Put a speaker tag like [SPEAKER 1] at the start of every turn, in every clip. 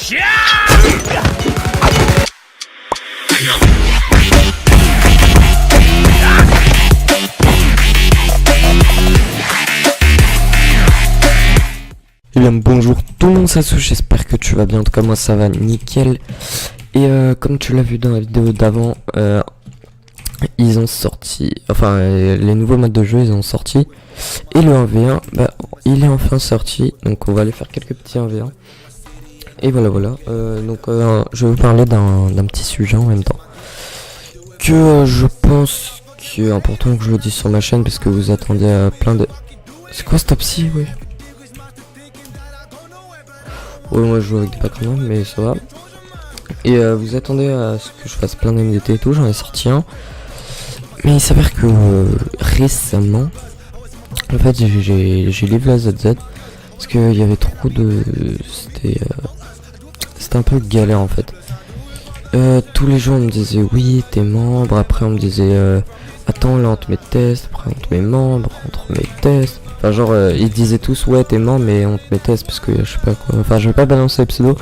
[SPEAKER 1] Eh bien bonjour tout le monde, c'est Sou, j'espère que tu vas bien, en tout cas moi ça va nickel. Et comme tu l'as vu dans la vidéo d'avant, ils ont sorti, enfin les nouveaux modes de jeu ils ont sorti. Et le 1v1, bah, il est enfin sorti, donc on va aller faire quelques petits 1v1. Et voilà donc je vais vous parler d'un petit sujet en même temps. Que je pense qu'il est important que je le dise sur ma chaîne parce que vous attendez à plein de... C'est quoi ce psy, oui. Ouais, moi je joue avec des Pokémon, mais ça va. Et vous attendez à ce que je fasse plein d'MDT et tout, j'en ai sorti un. Mais il s'avère que récemment, en fait j'ai livré la ZZ. Parce qu'il y avait trop de... C'était un peu galère en fait. Tous les jours on me disait oui t'es membre, après on me disait attends là on te met test, après on te met membre, on te remet test. Enfin genre ils disaient tous ouais t'es membre mais on te met test parce que je sais pas quoi. Enfin je vais pas balancer le pseudo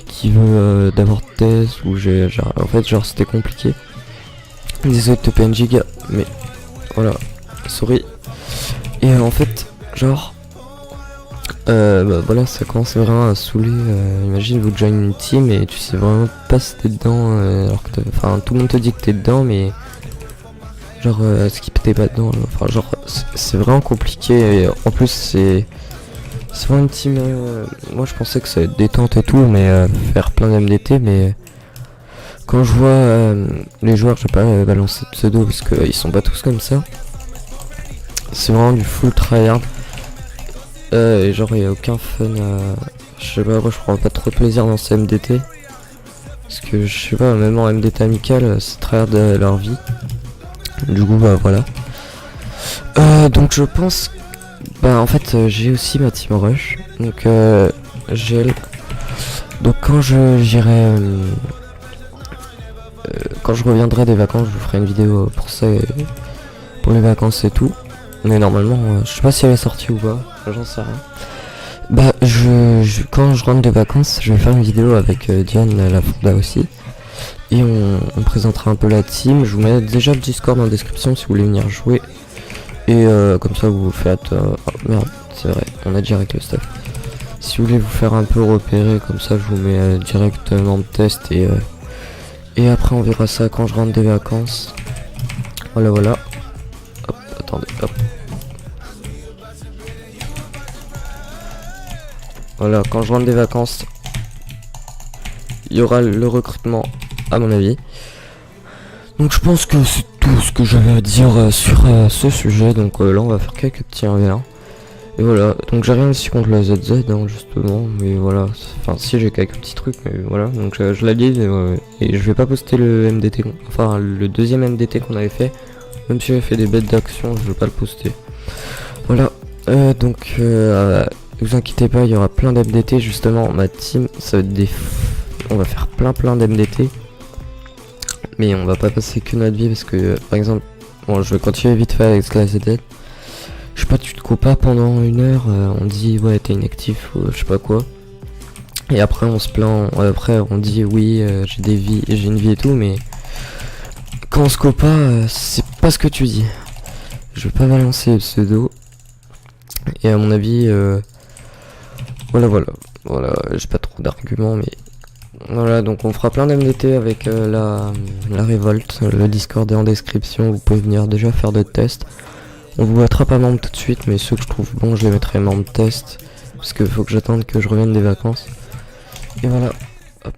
[SPEAKER 1] qui veut d'abord test ou j'ai genre en fait genre c'était compliqué. Ils disaient te paye 1 giga mais voilà sorry. Et en fait genre bah voilà ça commence vraiment à saouler. Imagine vous joignez une team et tu sais vraiment pas si t'es dedans alors que enfin tout le monde te dit que t'es dedans mais genre skip t'es pas dedans, enfin genre c'est vraiment compliqué. Et en plus c'est vraiment une team moi je pensais que ça allait être détente et tout mais faire plein d'MDT mais quand je vois les joueurs, je vais pas balancer de pseudo parce qu'ils sont pas tous comme ça, c'est vraiment du full tryhard. Et genre il y a aucun fun je sais pas, moi je prends pas trop de plaisir dans ces MDT parce que je sais pas, même en MDT amical c'est tryhard de leur vie. Du coup bah voilà. Donc je pense bah en fait j'ai aussi ma team rush donc GL. Donc quand j'irai quand je reviendrai des vacances je vous ferai une vidéo pour ça pour les vacances et tout. Mais normalement je sais pas si elle est sortie ou pas, j'en sais rien. Bah quand je rentre de vacances je vais faire une vidéo avec Diane la Fonda aussi. Et on présentera un peu la team. Je vous mets déjà le Discord en description si vous voulez venir jouer. Et comme ça vous faites... oh merde, c'est vrai, on a direct le stuff. Si vous voulez vous faire un peu repérer, comme ça je vous mets directement de test. Et après on verra ça quand je rentre des vacances. Voilà. Hop, attendez, hop. Voilà, quand je rentre des vacances, il y aura le recrutement à mon avis. Donc je pense que c'est tout ce que j'avais à dire sur ce sujet. Donc là on va faire quelques petits 1v1. Et voilà, donc j'ai rien aussi contre la ZZ justement. Mais voilà, enfin si j'ai quelques petits trucs mais voilà. Donc je la lis et je vais pas poster le MDT, enfin le deuxième MDT qu'on avait fait. Même si j'avais fait des bêtes d'action, je vais pas le poster. Voilà, donc vous inquiétez pas, il y aura plein d'MDT justement. Ma team ça va être des... On va faire plein d'MDT. Mais on va pas passer que notre vie parce que par exemple, bon je vais continuer vite fait avec SkyZD. Je sais pas, tu te cours pas pendant 1 heure, on dit ouais t'es inactif ou je sais pas quoi. Et après on se plaint, après on dit oui j'ai des vies, j'ai une vie et tout, mais quand on se court pas, c'est pas ce que tu dis. Je vais pas balancer le pseudo. Et à mon avis voilà, j'ai pas trop d'arguments mais voilà, donc on fera plein d'MDT avec la révolte. Le Discord est en description, vous pouvez venir déjà faire des tests. On vous mettra pas membre tout de suite, mais ceux que je trouve bons je les mettrai membre test parce que faut que j'attende que je revienne des vacances. Et voilà, hop.